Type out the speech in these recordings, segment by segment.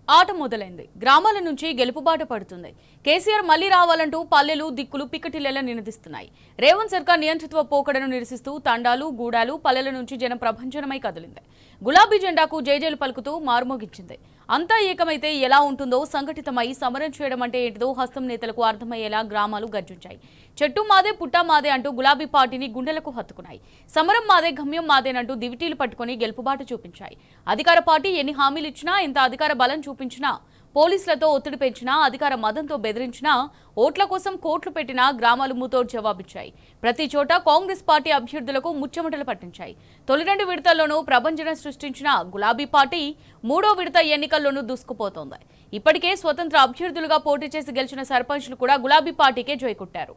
ఆట మొదలైంది. గ్రామాల నుంచి గెలుపుబాట పడుతుంది. కేసీఆర్ మళ్లీ రావాలంటూ పల్లెలు దిక్కులు పిక్కటిల్లేలా నినదిస్తున్నాయి. రేవంత్ సర్కార్ నియంతృత్వ పోకడను నిరసిస్తూ తండాలు గూడాలు పల్లెల నుంచి జనం ప్రభంజనమై కదిలింది. గులాబీ జెండాకు జైజేలు పలుకుతూ మారుమోగించింది. అంతా ఏకమైతే ఎలా ఉంటుందో సంఘటితమై సమరం చేయడం అంటే ఏంటిదో హస్తం నేతలకు అర్థమయ్యేలా గ్రామాలు గర్జించాయి. చెట్టు మాదే పుట్టా మాదే అంటూ గులాబీ పార్టీని గుండెలకు హత్తుకున్నాయి. సమరం మాదే గమ్యం మాదేనంటూ దివిటీలు పట్టుకుని గెలుపుబాట చూపించాయి. అధికార పార్టీ ఎన్ని హామీలు ఇచ్చినా ఎంత అధికార బలం చూపించినా పోలీసులతో ఒత్తిడి పెంచినా అధికార మదంతో బెదిరించినా ఓట్ల కోసం కోట్లు పెట్టినా గ్రామాలు మూతోడు జవాబిచ్చాయి. ప్రతి చోట కాంగ్రెస్ పార్టీ అభ్యర్థులకు ముచ్చమటలు పట్టించాయి. తొలి 2 విడతల్లోనూ ప్రభంజనం సృష్టించిన గులాబీ పార్టీ 3వ విడత ఎన్నికల్లోనూ దూసుకుపోతోంది. ఇప్పటికే స్వతంత్ర అభ్యర్థులుగా పోటీ చేసి గెలిచిన సర్పంచ్లు కూడా గులాబీ పార్టీకే జైకొట్టారు.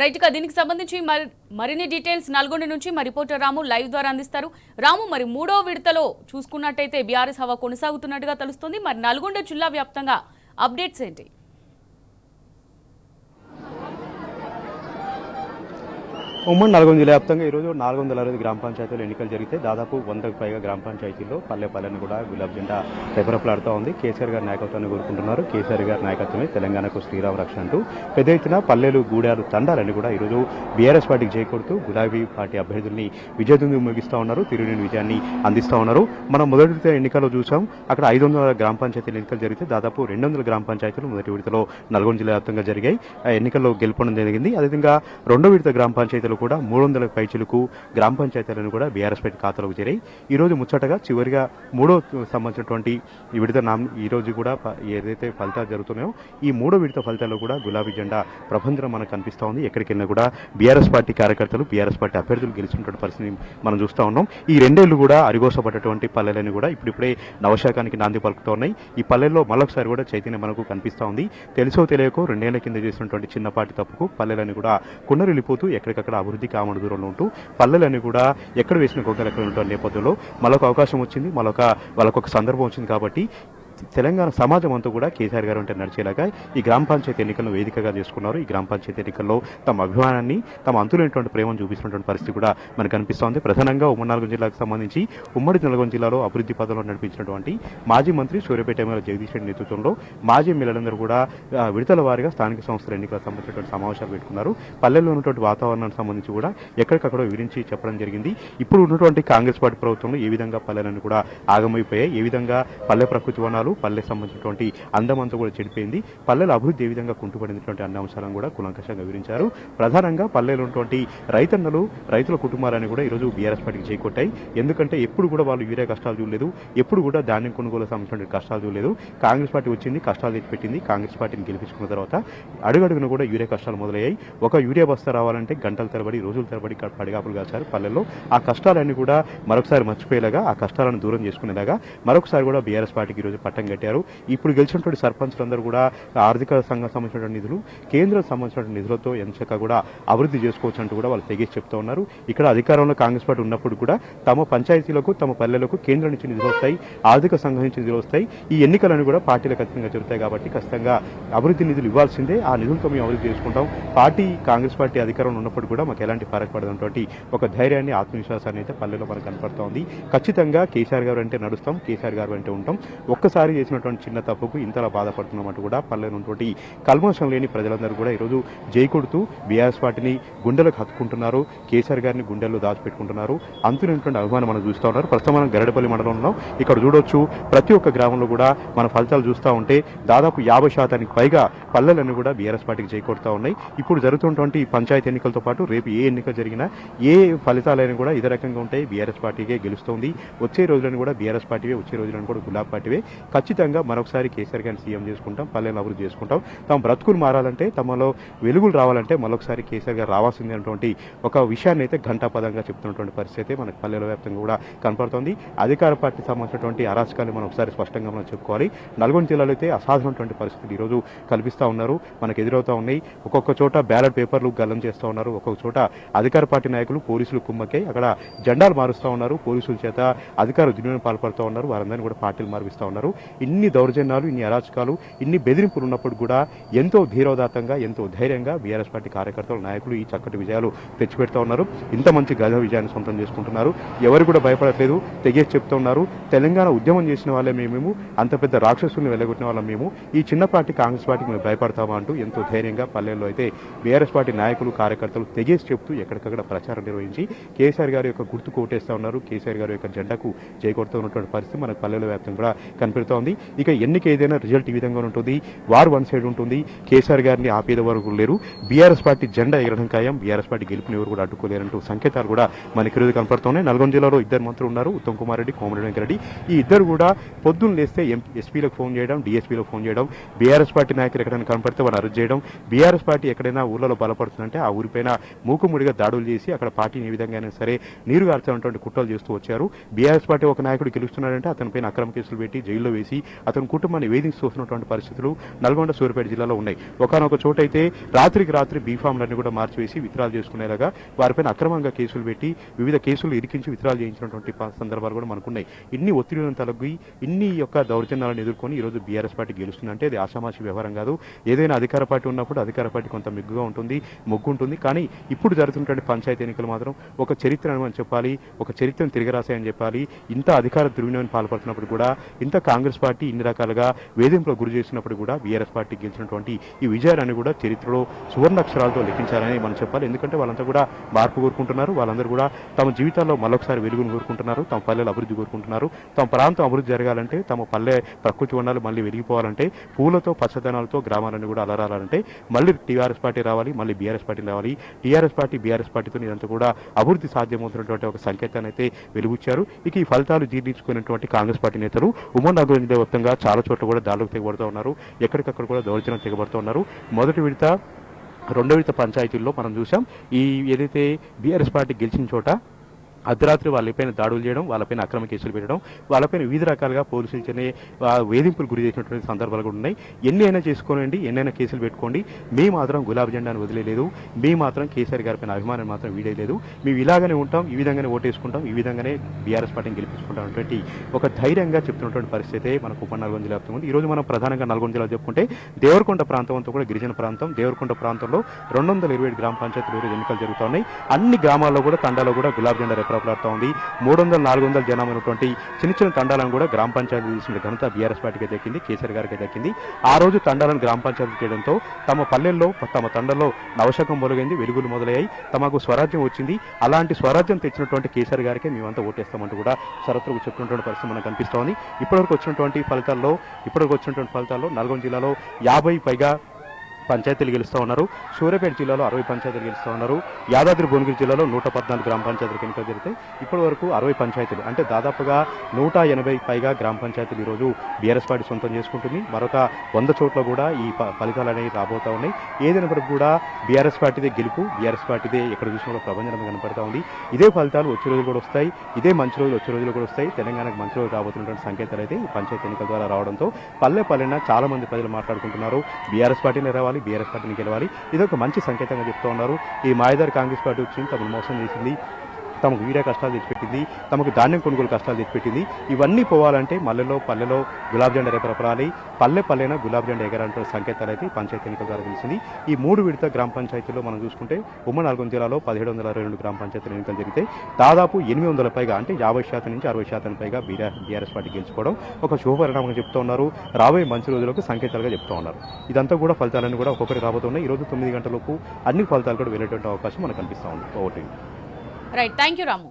రైట్ గా దీనికి సంబంధించి మరిన్ని డీటెయిల్స్ నల్గొండ నుంచి మా రిపోర్టర్ రాము లైవ్ ద్వారా అందిస్తారు. రాము, మరి 3వ విడతలో చూసుకున్నట్టయితే బీఆర్ఎస్ హవా కొనసాగుతున్నట్టుగా తెలుస్తుంది. మరి నల్గొండ జిల్లా వ్యాప్తంగా అప్డేట్స్ ఏంటి? ఉమ్మడి నల్గొండ జిల్లా వ్యాప్తంగా ఈరోజు 460 గ్రామ పంచాయతీలు ఎన్నికలు జరిగితే దాదాపు 100కు పైగా గ్రామ పంచాయతీల్లో పల్లెని కూడా గులాబీ జెండా రెపరెపలాడుతూ ఉంది. కేసీఆర్ గారి నాయకత్వాన్ని కోరుకుంటున్నారు. కేసీఆర్ గారి నాయకత్వమే తెలంగాణకు శ్రీరామ రక్ష అంటూ పెద్ద ఎత్తున పల్లెలు గూడాలు తండాలని కూడా ఈరోజు బీఆర్ఎస్ పార్టీకి చేకూరుతూ గులాబీ పార్టీ అభ్యర్థుల్ని విజయదుందు ముగిస్తూ ఉన్నారు. తిరుగులేని విజయాన్ని అందిస్తూ ఉన్నారు. మనం మొదటి విడత ఎన్నికల్లో చూసాం. అక్కడ 500 గ్రామ పంచాయతీలు ఎన్నికలు జరిగితే దాదాపు 200 గ్రామ పంచాయతీలు మొదటి విడతలో నల్గొండ జిల్లా వ్యాప్తంగా జరిగాయి. ఎన్నికల్లో గెలుపొందడం జరిగింది. అదేవిధంగా 2వ విడత గ్రామ పంచాయతీలు కూడా 300 పైచిలకు గ్రామ పంచాయతీలను కూడా బీఆర్ఎస్ పార్టీ ఖాతాలోకి చేరాయి. ఈ రోజు ముచ్చటగా చివరిగా 3వ సంబంధించినటువంటి ఈ విడత ఈ రోజు కూడా ఏదైతే ఫలితాలు జరుగుతున్నాయో ఈ 3వ విడత ఫలితాల్లో కూడా గులాబీ జెండా ప్రభంజనం మనకు కనిపిస్తూ ఉంది. ఎక్కడికి వెళ్ళినా కూడా బీఆర్ఎస్ పార్టీ కార్యకర్తలు బీఆర్ఎస్ పార్టీ అభ్యర్థులు గెలిచినటువంటి పరిస్థితిని మనం చూస్తూ ఉన్నాం. ఈ 2 ఏళ్లు కూడా అరిగోసపడ్డటువంటి పల్లెలని కూడా ఇప్పుడిప్పుడే నవశాకానికి నాంది పలుకుతూ ఉన్నాయి. ఈ పల్లెల్లో మరొకసారి కూడా చైతన్యం మనకు కనిపిస్తూ ఉంది. తెలుసో తెలియకో 2 ఏళ్ల కింద చేసినటువంటి చిన్నపాటి తప్పుకు పల్లెలని కూడా కున్నరిల్లిపోతూ ఎక్కడికక్కడ అభివృద్ధి కామడు దూరంలో ఉంటూ పల్లెలని కూడా ఎక్కడ వేసిన గొంగలు ఎక్కడ ఉంటున్న నేపథ్యంలో మరొక అవకాశం వచ్చింది, వాళ్ళకొక సందర్భం వచ్చింది. కాబట్టి తెలంగాణ సమాజం అంతా కూడా కేసీఆర్ గారు అంటే నడిచేలాగా ఈ గ్రామ పంచాయతీ ఎన్నికలను వేదికగా చేసుకున్నారు. ఈ గ్రామ పంచాయతీ ఎన్నికల్లో తమ అభిమానాన్ని తమ అంతులేనటువంటి ప్రేమను చూపిస్తున్నటువంటి పరిస్థితి కూడా మనకు కనిపిస్తోంది. ప్రధానంగా ఉమ్మడి నల్గొండ జిల్లాకు సంబంధించి ఉమ్మడి నల్గొండ జిల్లాలో అభివృద్ధి పదంలో నడిపించినటువంటి మాజీ మంత్రి సూర్యాపేట ఎమ్మెల్యే జగదీష్ రెడ్డి నేతృత్వంలో మాజీ ఎమ్మెల్యేలందరూ కూడా విడతల వారీగా స్థానిక సంస్థల ఎన్నికలకు సంబంధించినటువంటి సమావేశాలు పెట్టుకున్నారు. పల్లెల్లో ఉన్నటువంటి వాతావరణానికి సంబంధించి కూడా ఎక్కడికక్కడ వివరించి చెప్పడం జరిగింది. ఇప్పుడు ఉన్నటువంటి కాంగ్రెస్ పార్టీ ప్రభుత్వంలో ఏ విధంగా పల్లెలను కూడా ఆగమైపోయాయి, ఏ విధంగా పల్లె ప్రకృతి వనాలు పల్లె సంబంధించినటువంటి అందమంతా కూడా చెడిపోయింది, పల్లెల అభివృద్ధి ఏ విధంగా కుంటుపడినటువంటి అన్ని అంశాలను కూడా కులంకషంగా వివరించారు. ప్రధానంగా పల్లెలో ఉన్నటువంటి రైతుల కుటుంబాలని కూడా ఈరోజు బీఆర్ఎస్ పార్టీకి చేకొట్టాయి. ఎందుకంటే ఎప్పుడు కూడా వాళ్ళు యూరియా కష్టాలు చూడలేదు, ఎప్పుడు కూడా ధాన్యం కొనుగోలు సంబంధించిన కష్టాలు చూడలేదు. కాంగ్రెస్ పార్టీ వచ్చింది, కష్టాలు తెచ్చిపెట్టింది. కాంగ్రెస్ పార్టీని గెలిపించుకున్న తర్వాత అడుగడుగున కూడా యూరియా కష్టాలు మొదలయ్యాయి. ఒక యూరియా బస్తా రావాలంటే గంటల తరబడి రోజుల తరబడి పడిగాపులు కాచారు పల్లెల్లో. ఆ కష్టాలన్నీ కూడా మరొకసారి మర్చిపోయేలాగా, ఆ కష్టాలను దూరం చేసుకునేలాగా మరొకసారి కూడా బీఆర్ఎస్ పార్టీకి ఈరోజు పట్టం కట్టారు. ఇప్పుడు గెలిచినటువంటి సర్పంచులందరూ కూడా ఆర్థిక సంఘం సంబంధించినటువంటి నిధులు, కేంద్రం సంబంధించినటువంటి నిధులతో ఎంచక్క కూడా అభివృద్ధి చేసుకోవచ్చు అంటూ కూడా వాళ్ళు తెగేసి చెప్తూ ఉన్నారు. ఇక్కడ అధికారంలో కాంగ్రెస్ పార్టీ ఉన్నప్పుడు కూడా తమ పంచాయతీలకు తమ పల్లెలకు కేంద్రం నుంచి నిధులు వస్తాయి, ఆర్థిక సంఘం నుంచి నిధులు వస్తాయి. ఈ ఎన్నికలను కూడా పార్టీలు ఖచ్చితంగా జరుగుతాయి. కాబట్టి ఖచ్చితంగా అభివృద్ధి నిధులు ఇవ్వాల్సిందే, ఆ నిధులతో మేము అభివృద్ధి చేసుకుంటాం. కాంగ్రెస్ పార్టీ అధికారంలో ఉన్నప్పుడు కూడా మాకు ఎలాంటి ఫరక్ పడదన్నటువంటి ఒక ధైర్యాన్ని, ఆత్మవిశ్వాసాన్ని అయితే పల్లెలో మనకు కనపడుతూ ఉంది. ఖచ్చితంగా కేసీఆర్ గారు అంటే నడుస్తాం, కేసీఆర్ గారు అంటే ఉంటాం. ఒక్కసారి చేసినటువంటి చిన్న తప్పుకు ఇంతలా బాధపడుతున్నట్టు కూడా పల్లెలో ఉన్నటువంటి కల్మషం లేని ప్రజలందరూ కూడా ఈరోజు జై కొడుతూ బీఆర్ఎస్ పార్టీని గుండెలకు హత్తుకుంటున్నారు, కేసీఆర్ గారిని గుండెల్లో దాచిపెట్టుకుంటున్నారు. అంతులేనటువంటి అభిమానం మనం చూస్తూ ఉన్నారు. ప్రస్తుతం మనం గరడపల్లి మండలంలో ఉన్నాం. ఇక్కడ చూడొచ్చు ప్రతి ఒక్క గ్రామంలో కూడా మన ఫలితాలు చూస్తూ ఉంటే దాదాపు 50% పైగా పల్లెలను కూడా బీఆర్ఎస్ పార్టీకి జై కొడుతూ ఉన్నాయి. ఇప్పుడు జరుగుతున్నటువంటి పంచాయతీ ఎన్నికలతో పాటు రేపు ఏ ఎన్నిక జరిగినా ఏ ఫలితాలైనా కూడా ఇదే రకంగా ఉంటాయి. బీఆర్ఎస్ పార్టీకే గెలుస్తోంది. వచ్చే రోజులను కూడా బీఆర్ఎస్ పార్టీవే, వచ్చే రోజులను కూడా గులాబీ పార్టీవే. ఖచ్చితంగా మరొకసారి కేసీఆర్ గారిని సీఎం చేసుకుంటాం, పల్లెలను అభివృద్ధి చేసుకుంటాం. తమ బ్రతుకులు మారాలంటే, తమలో వెలుగులు రావాలంటే మరొకసారి కేసీఆర్ గారు రావాల్సింది అనేటువంటి ఒక విషయాన్ని అయితే ఘంటాపదంగా చెప్తున్నటువంటి పరిస్థితి మనకు పల్లెల వ్యాప్తంగా కూడా కనపడుతోంది. అధికార పార్టీకి సంబంధించినటువంటి అరాచకాన్ని మనం ఒకసారి స్పష్టంగా మనం చెప్పుకోవాలి. నల్గొండ జిల్లాలో అయితే అసాధారణటువంటి పరిస్థితులు ఈరోజు కల్పిస్తూ ఉన్నారు, మనకు ఎదురవుతూ ఉన్నాయి. ఒక్కొక్క చోట బ్యాలెట్ పేపర్లు గల్లం చేస్తూ ఉన్నారు, ఒక్కొక్క చోట అధికార పార్టీ నాయకులు పోలీసులు కుమ్మక్కై అక్కడ జెండాలు మారుస్తూ ఉన్నారు, పోలీసుల చేత అధికార దుర్వినియోగం పాల్పడుతూ ఉన్నారు, వారందరినీ కూడా పార్టీలు మారుస్తూ ఉన్నారు. ఇన్ని దౌర్జన్యాలు, ఇన్ని అరాచకాలు, ఇన్ని బెదిరింపులు ఉన్నప్పుడు కూడా ఎంతో ధీరోదాత్తంగా, ఎంతో ధైర్యంగా బీఆర్ఎస్ పార్టీ కార్యకర్తలు, నాయకులు ఈ చక్కటి విజయాలు తెచ్చిపెడతా ఉన్నారు. ఇంత మంచి గజ విజయాన్ని సొంతం చేసుకుంటున్నారు. ఎవరు కూడా భయపడట్లేదు, తెగేసి చెప్తూ ఉన్నారు. తెలంగాణ ఉద్యమం చేసిన వాళ్ళే మేము, అంత పెద్ద రాక్షసుల్ని వెళ్ళగొట్టిన వాళ్ళం మేము, ఈ చిన్న పార్టీ కాంగ్రెస్ పార్టీకి మేము భయపడతామా అంటూ ఎంతో ధైర్యంగా పల్లెల్లో అయితే బీఆర్ఎస్ పార్టీ నాయకులు, కార్యకర్తలు తెగేసి చెప్తూ ఎక్కడికక్కడ ప్రచారం నిర్వహించి కేసీఆర్ గారి యొక్క గుర్తుకు ఓటేస్తూ ఉన్నారు. కేసీఆర్ గారి యొక్క జెండాకు చేకూరుతూ ఉన్నటువంటి పరిస్థితి మనకు పల్లెల వ్యాప్తంగా కూడా కనిపెడుతోంది. ఇక ఎన్నిక ఏదైనా రిజల్ట్ ఈ విధంగా ఉంటుంది, వార్ వన్ సైడ్ ఉంటుంది. కేసీఆర్ గారిని ఆపేద వరకు లేరు, బీఆర్ఎస్ పార్టీ జెండా ఎగరడం ఖాయం, బీఆర్ఎస్ పార్టీ గెలుపుని ఎవరు కూడా అడ్డుకోలేరంటూ సంకేతాలు కూడా మనకి ఈరోజు కనపడుతున్నాయి. నల్గొండ జిల్లాలో ఇద్దరు మంత్రులు ఉన్నారు, ఉత్తమ్ కుమార్ రెడ్డి, కోమరెడ్డి వెంకరెడ్డి. ఈ ఇద్దరు కూడా పొద్దున్న లేస్తే ఎస్పీలకు ఫోన్ చేయడం, డిఎస్పీలకు ఫోన్ చేయడం, బీఆర్ఎస్ పార్టీ నాయకులు ఎక్కడైనా కనపడితే వారు అరెస్ట్ చేయడం, బీఆర్ఎస్ పార్టీ ఎక్కడైనా ఊళ్ళలో బలపడుతుందంటే ఆ ఊరిపైన మూకుముడిగా దాడులు చేసి అక్కడ పార్టీని ఏ విధంగా అయినా సరే నీరు గార్చాలన్నటువంటి కుట్రలు చేస్తూ వచ్చారు. బీఆర్ఎస్ పార్టీ ఒక నాయకుడు గెలుస్తున్నాడంటే అతనిపైన అక్రమ కేసులు పెట్టి జైల్లో వేసి అతని కుటుంబాన్ని వేధిస్తున్నటువంటి పరిస్థితులు నల్గొండ, సూర్యాపేట జిల్లాలో ఉన్నాయి. ఒకనొక చోటైతే రాత్రికి రాత్రి బీఫామ్లన్నీ కూడా మార్చివేసి విత్డ్రాల్ చేసుకునేలాగా వారిపైన అక్రమంగా కేసులు పెట్టి వివిధ కేసులు ఇరికించి విత్డ్రాల్ చేయించినటువంటి సందర్భాలు కూడా మనకున్నాయి. ఇన్ని ఒత్తిడిలను తలగి ఇన్ని యొక్క దౌర్జన్యాలను ఎదుర్కొని ఈరోజు బీఆర్ఎస్ పార్టీ గెలుస్తుందంటే అది ఆషామాషి వ్యవహారం కాదు. ఏదైనా అధికార పార్టీ ఉన్నప్పుడు అధికార పార్టీ కొంత మొగ్గు ఉంటుంది. కానీ ఇప్పుడు జరుగుతున్నటువంటి పంచాయతీ ఎన్నికలు మాత్రం ఒక చరిత్ర అని చెప్పాలి, ఒక చరిత్రను తిరగరాశాయని చెప్పాలి. ఇంత అధికార దుర్వినియోగం పాల్పడుతున్నప్పుడు కూడా, ఇంత కాంగ్రెస్ పార్టీ ఇన్ని రకాలుగా వేధింపులకు గురి చేసినప్పుడు కూడా బీఆర్ఎస్ పార్టీ గెలిచినటువంటి ఈ విజయాన్ని కూడా చరిత్రలో సువర్ణాక్షరాలతో లెక్కించాలని మనం చెప్పాలి. ఎందుకంటే వాళ్ళంతా కూడా మార్పు కోరుకుంటున్నారు, వాళ్ళందరూ కూడా తమ జీవితాల్లో మరొకసారి వెలుగును కోరుకుంటున్నారు, తమ పల్లెల అభివృద్ధి కోరుకుంటున్నారు. తమ ప్రాంతం అభివృద్ధి జరగాలంటే, తమ పల్లె ప్రకృతి వనాలు మళ్ళీ వెలిగిపోవాలంటే, పూలతో పచ్చదనాలతో గ్రామాలన్నీ కూడా అలరాలంటే మళ్ళీ టీఆర్ఎస్ పార్టీ రావాలి, మళ్ళీ బీఆర్ఎస్ పార్టీ రావాలి. టీఆర్ఎస్ పార్టీ బీఆర్ఎస్ పార్టీతో ఇదంతా కూడా అభివృద్ధి సాధ్యమవుతున్నటువంటి ఒక సంకేతాన్ని అయితే వెలుగుచ్చారు. ఇక ఈ ఫలితాలు జీర్ణించుకున్నటువంటి కాంగ్రెస్ పార్టీ నేతలు ఉమ్మడి నల్గొండ వ్యాప్తంగా చాలా చోట్ల కూడా దాడులకు తెగబడుతూ ఉన్నారు, ఎక్కడికక్కడ కూడా దౌర్జన్యం తెగబడుతూ ఉన్నారు. మొదటి విడత, రెండో విడత పంచాయతీల్లో మనం చూసాం. ఈ ఏదైతే బీఆర్ఎస్ పార్టీ గెలిచిన చోట అర్ధరాత్రి వాళ్ళపైన దాడులు చేయడం, వాళ్ళపైన అక్రమ కేసులు పెట్టడం, వాళ్ళపైన వివిధ రకాలుగా పోలీసులనే వేధింపులు గురి చేసినటువంటి సందర్భాలు కూడా ఉన్నాయి. ఎన్ని అయినా చేసుకోనండి, ఎన్నైనా కేసులు పెట్టుకోండి, మేము మాత్రం గులాబీ జెండాను వదిలేదు, మేము మాత్రం కేసీఆర్ గారి పైన అభిమానం మాత్రం వీడేలేదు, మేము ఇలాగనే ఉంటాం, ఈ విధంగానే ఓటేసుకుంటాం, ఈ విధంగానే బీఆర్ఎస్ పార్టీని గెలిపించుకుంటాం అనేటువంటి ఒక ధైర్యంగా చెప్తున్నటువంటి పరిస్థితి మనకు ఉమ్మడి నల్గొండ జిల్లా ఉంది. ఈరోజు మనం ప్రధానంగా నల్గొండ జిల్లా చెప్పుకుంటే దేవరకొండ ప్రాంతం అంతా కూడా గిరిజన ప్రాంతం. దేవరకొండ ప్రాంతంలో 227 గ్రామ పంచాయతీలు ఈరోజు ఎన్నికలు జరుగుతూ ఉన్నాయి. అన్ని గ్రామాల్లో కూడా, తండాలో కూడా గులాబీ జెండా రెపరెపలాడుతూ ఉంది. 300-400 జనామైనటువంటి చిన్న చిన్న తండాలను కూడా గ్రామ పంచాయతీ చేసిన ఘనత బీఆర్ఎస్ పార్టీకి దక్కింది, కేసీఆర్ గారికి దక్కింది. ఆ రోజు తండాలను గ్రామ పంచాయతీ చేయడంతో తమ పల్లెల్లో, తమ తండల్లో నవశకం మొదలైంది, వెలుగులు మొదలయ్యాయి, తమకు స్వరాజ్యం వచ్చింది. అలాంటి స్వరాజ్యం తెచ్చినటువంటి కేసీఆర్ గారికి మేమంతా ఓటేస్తామంటూ కూడా షరతులకు చెప్తున్నటువంటి పరిస్థితి మనకు కనిపిస్తోంది. ఇప్పటివరకు వచ్చినటువంటి ఫలితాల్లో నల్గొండ జిల్లాలో 50 పైగా పంచాయతీలు గెలుస్తూ ఉన్నారు. సూర్యాపేట జిల్లాలో 60 పంచాయతీలు గెలుస్తూ ఉన్నారు. యాదాద్రి భువనగిరి జిల్లాలో 114 గ్రామ పంచాయతీలకు ఎన్నికలు జరిగితే ఇప్పటి వరకు 60 పంచాయతీలు అంటే దాదాపుగా 180 పైగా గ్రామ పంచాయతీలు ఈరోజు బీఆర్ఎస్ పార్టీ సొంతం చేసుకుంటుంది. మరొక 100 చోట్ల కూడా ఈ ఫలితాలు అనేవి రాబోతూ ఉన్నాయి. ఏదైనప్పటికీ కూడా బీఆర్ఎస్ పార్టీదే గెలుపు, బీఆర్ఎస్ పార్టీదే ఎక్కడ చూసినా కూడా ప్రభంజనం కనపడతా ఉంది. ఇదే ఫలితాలు వచ్చే రోజులు కూడా వస్తాయి, ఇదే మంచి రోజులు వచ్చే రోజులు కూడా వస్తాయి. తెలంగాణకు మంచి రోజులు రాబోతున్నటువంటి సంకేతాలు అయితే ఈ పంచాయతీ ఎన్నికల ద్వారా రావడంతో పల్లెన చాలా మంది ప్రజలు మాట్లాడుకుంటున్నారు, బీఆర్ఎస్ పార్టీని రావాలి, బీఆర్ఎస్ పార్టీని గెలవాలి. ఇది ఒక మంచి సంకేతంగా చెప్తూ ఉన్నారు. ఈ మాయదారి కాంగ్రెస్ పార్టీ వచ్చింది, తమను మోసం చేసింది, తమకు వీడియో కష్టాలు తెచ్చిపెట్టింది, తమకు ధాన్యం కొనుగోలు కష్టాలు తెచ్చిపెట్టింది. ఇవన్నీ పోవాలంటే పల్లెలో గులాబీ జెండా రేపరాలి, పల్లెన గులాబీ జెండా ఎగరాలంటే సంకేతాలు అయితే పంచాయతీ ఎన్నికల ద్వారా తెలిసింది. ఈ 3 విడత గ్రామ పంచాయతీల్లో మనం చూసుకుంటే ఉమ్మడి నల్గొండ జిల్లాలో 1722 గ్రామ పంచాయతీల ఎన్నికలు జరిగితే దాదాపు 800 పైగా అంటే 50% నుంచి 60% పైగా బీఆర్ఎస్ పార్టీ గెలుచుకోవడం ఒక శుభపరిణామంగా చెప్తూ ఉన్నారు. రాబోయే మంచి రోజులకు సంకేతాలుగా చెప్తూ ఉన్నారు. ఇదంతా కూడా ఫలితాలన్నీ కూడా ఒక్కొక్కటి రాబోతున్నాయి. ఈరోజు 9 గంటలలోపు అన్ని ఫలితాలు కూడా వెళ్ళేటువంటి అవకాశం మనకు కనిపిస్తూ ఉంది. Voting right, thank you Ramu.